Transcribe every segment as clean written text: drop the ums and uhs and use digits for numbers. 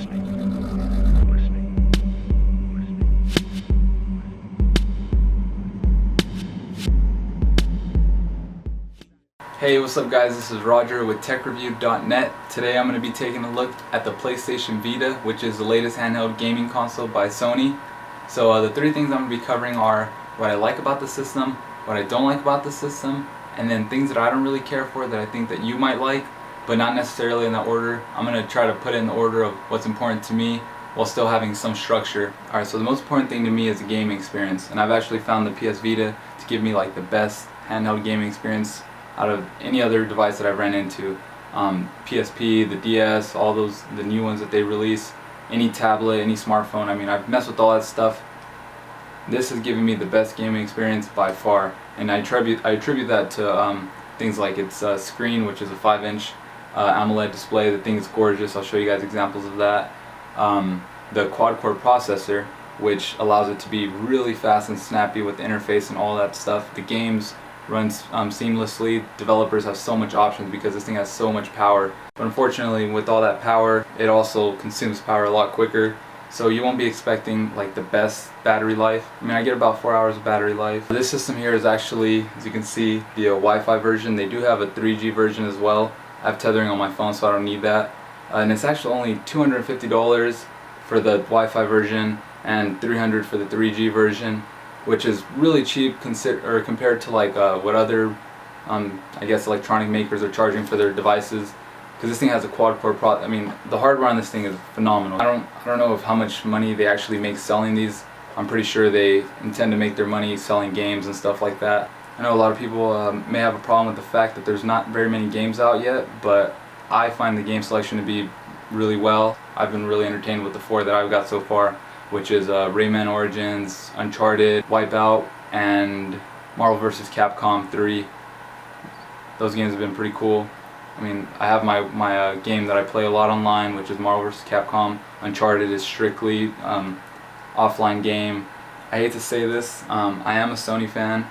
Hey, what's up guys, this is Roger with TechReview.net. Today I'm going to be taking a look at the PlayStation Vita, which is the latest handheld gaming console by Sony. So the three things I'm going to be covering are what I like about the system, what I don't like about the system, and then things that I don't really care for that I think that you might like, but not necessarily in that order. I'm going to try to put it in the order of what's important to me while still having some structure. Alright, so the most important thing to me is the gaming experience, and I've actually found the PS Vita to give me like the best handheld gaming experience out of any other device that I've ran into. PSP, the DS, all those, the new ones that they release, any tablet, any smartphone. I mean, I've messed with all that stuff. This has given me the best gaming experience by far, and I attribute that to things like its screen, which is a 5-inch AMOLED display. The thing is gorgeous. I'll show you guys examples of that. The quad-core processor, which allows it to be really fast and snappy with the interface and all that stuff. The games runs seamlessly. Developers have so much options because this thing has so much power, but unfortunately with all that power it also consumes power a lot quicker, so you won't be expecting like the best battery life. I mean, I get about 4 hours of battery life. This system here is actually, as you can see, the Wi-Fi version. They do have a 3G version as well. I have tethering on my phone, so I don't need that, and it's actually only $250 for the Wi-Fi version and $300 for the 3G version, which is really cheap compared to like what other I guess electronic makers are charging for their devices, because this thing has a quad-core I mean, the hardware on this thing is phenomenal. I don't know of how much money they actually make selling these. I'm pretty sure they intend to make their money selling games and stuff like that. I know a lot of people may have a problem with the fact that there's not very many games out yet, but I find the game selection to be really well. I've been really entertained with the 4 that I've got so far, which is Rayman Origins, Uncharted, Wipeout, and Marvel vs. Capcom 3. Those games have been pretty cool. I mean, I have my game that I play a lot online, which is Marvel vs. Capcom. Uncharted is strictly offline game. I hate to say this, I am a Sony fan,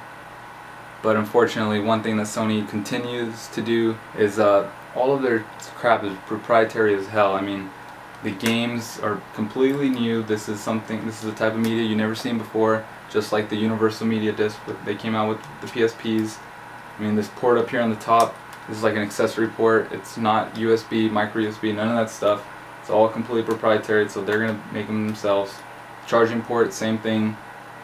but unfortunately one thing that Sony continues to do is all of their crap is proprietary as hell. I mean, the games are completely new. This is a type of media you've never seen before, just like the Universal Media Disc they came out with the PSPs. I mean, this port up here on the top, this is like an accessory port. It's not USB, micro USB, none of that stuff. It's all completely proprietary, so they're going to make them themselves. Charging port, same thing.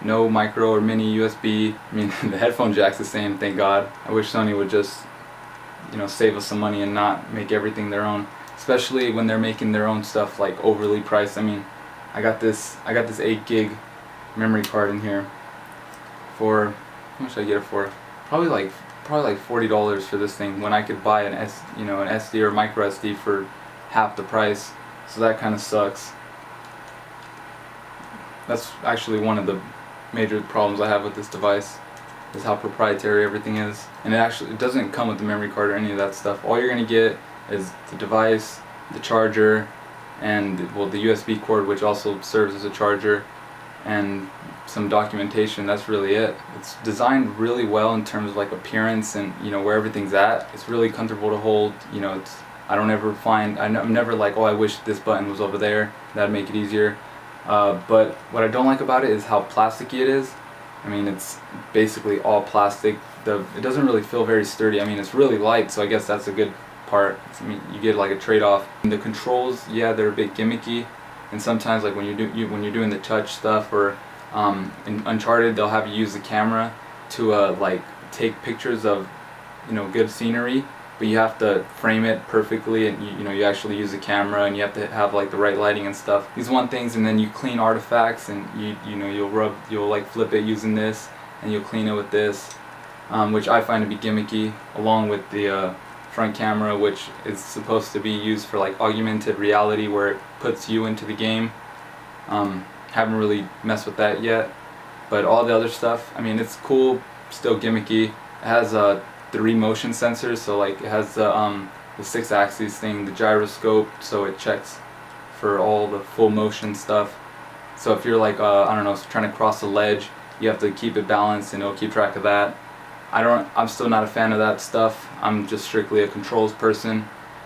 No micro or mini USB. I mean, the headphone jack's the same, thank God. I wish Sony would just, save us some money and not make everything their own. Especially when they're making their own stuff like overly priced. I mean, I got this 8 gig memory card in here for, how much did I get it for? Probably like $40 for this thing, when I could buy an SD or micro SD for half the price. So that kind of sucks. That's actually one of the major problems I have with this device, is how proprietary everything is. And it doesn't come with the memory card or any of that stuff. All you're gonna get is the device, the charger, and the USB cord, which also serves as a charger, and some documentation. That's really it. It's designed really well in terms of like appearance and where everything's at. It's really comfortable to hold. I'm never like, oh, I wish this button was over there, that'd make it easier. But what I don't like about it is how plasticky it is. I mean, it's basically all plastic. It doesn't really feel very sturdy. I mean, it's really light, so I guess that's a good part. I mean, you get like a trade-off. The controls, yeah, they're a bit gimmicky, and sometimes like when you're doing the touch stuff, or in Uncharted, they'll have you use the camera to like take pictures of good scenery, but you have to frame it perfectly, and you actually use the camera, and you have to have like the right lighting and stuff. These one things, and then you clean artifacts, and you'll like flip it using this, and you'll clean it with this, which I find to be gimmicky, along with the front camera, which is supposed to be used for like augmented reality, where it puts you into the game. Haven't really messed with that yet, but all the other stuff, I mean, it's cool, still gimmicky. It has 3 motion sensors, so like it has the 6-axis thing, the gyroscope, so it checks for all the full motion stuff. So if you're like I don't know, trying to cross a ledge, you have to keep it balanced, and it'll keep track of that. I'm still not a fan of that stuff. I'm just strictly a controls person,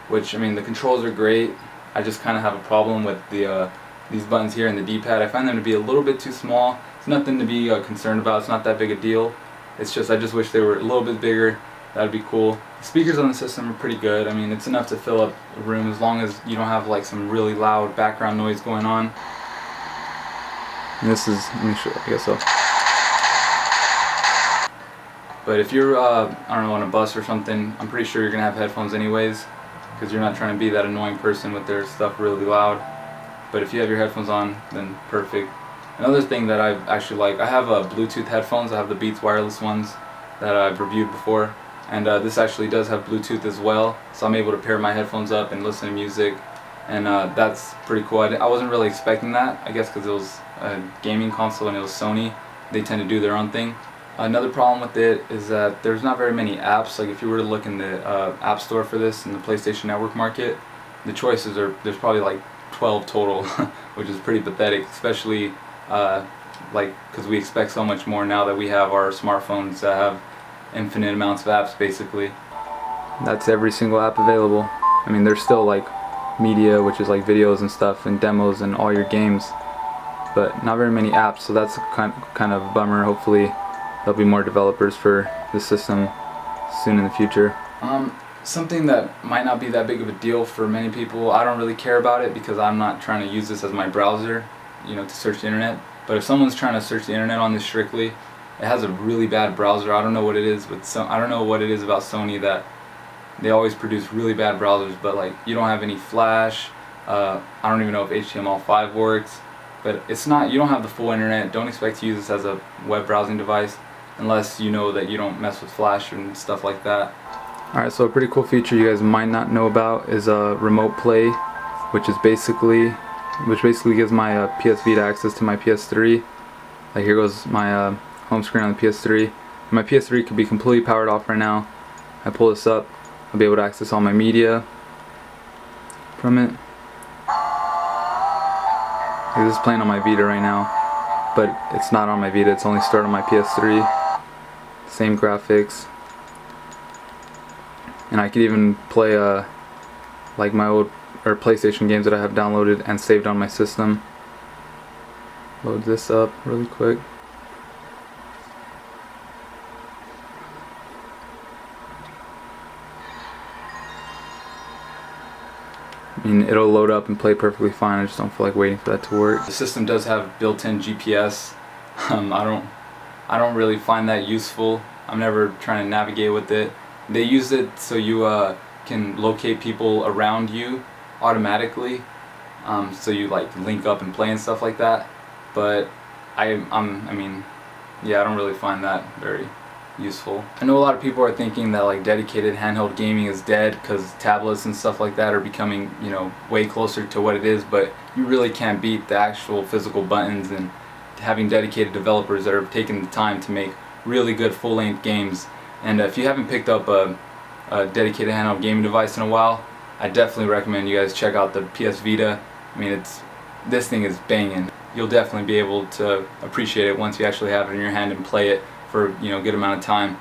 which, I mean, the controls are great. I just kind of have a problem with these buttons here and the D-pad. I find them to be a little bit too small. It's nothing to be concerned about. It's not that big a deal. It's just I just wish they were a little bit bigger. That'd be cool. The speakers on the system are pretty good. I mean, it's enough to fill up a room as long as you don't have like some really loud background noise going on. And this is, let me show you, I guess so. But if you're, I don't know, on a bus or something, I'm pretty sure you're going to have headphones anyways, because you're not trying to be that annoying person with their stuff really loud. But if you have your headphones on, then perfect. Another thing that I actually like, I have Bluetooth headphones. I have the Beats wireless ones that I've reviewed before. And this actually does have Bluetooth as well, so I'm able to pair my headphones up and listen to music. And that's pretty cool. I wasn't really expecting that, I guess because it was a gaming console and it was Sony. They tend to do their own thing. Another problem with it is that there's not very many apps. Like if you were to look in the App Store for this in the PlayStation Network market, the choices are, there's probably like 12 total, which is pretty pathetic, especially like because we expect so much more now that we have our smartphones that have infinite amounts of apps basically. That's every single app available. I mean, there's still like media, which is like videos and stuff and demos and all your games, but not very many apps, so that's kind of a bummer. Hopefully there'll be more developers for the system soon in the future. Something that might not be that big of a deal for many people, I don't really care about it because I'm not trying to use this as my browser, you know, to search the internet. But if someone's trying to search the internet on this strictly, it has a really bad browser. I don't know what it is, but I don't know what it is about Sony that they always produce really bad browsers. But like, you don't have any Flash. I don't even know if HTML5 works. But it's not. You don't have the full internet. Don't expect to use this as a web browsing device unless you know that you don't mess with Flash and stuff like that. Alright, so a pretty cool feature you guys might not know about is remote play, which basically gives my PS Vita access to my PS3. Like here goes my home screen on the PS3. My PS3 could be completely powered off right now. I pull this up, I'll be able to access all my media from it. Like this is playing on my Vita right now, but it's not on my Vita, it's only stored on my PS3. Same graphics. And I could even play like my old PlayStation games that I have downloaded and saved on my system. Load this up really quick. I mean, it'll load up and play perfectly fine. I just don't feel like waiting for that to work. The system does have built-in GPS. I don't really find that useful. I'm never trying to navigate with it. They use it so you can locate people around you automatically, so you like link up and play and stuff like that. But I mean, yeah, I don't really find that very useful. I know a lot of people are thinking that like dedicated handheld gaming is dead because tablets and stuff like that are becoming, you know, way closer to what it is, but you really can't beat the actual physical buttons and having dedicated developers that are taking the time to make really good full-length games. And if you haven't picked up a dedicated handheld gaming device in a while, I definitely recommend you guys check out the PS Vita. I mean, this thing is banging. You'll definitely be able to appreciate it once you actually have it in your hand and play it for, you know, a good amount of time.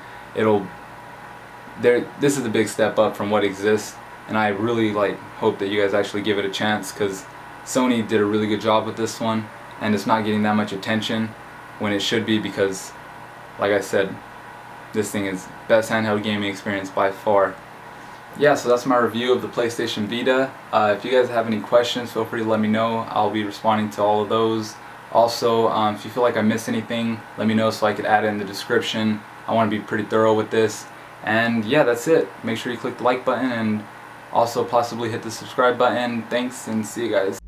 This is a big step up from what exists, and I really hope that you guys actually give it a chance, because Sony did a really good job with this one, and it's not getting that much attention when it should be, because like I said, this thing is best handheld gaming experience by far. Yeah, so that's my review of the PlayStation Vita. If you guys have any questions, feel free to let me know. I'll be responding to all of those. Also, if you feel like I missed anything, let me know so I could add it in the description. I want to be pretty thorough with this. And yeah, that's it. Make sure you click the like button and also possibly hit the subscribe button. Thanks, and see you guys.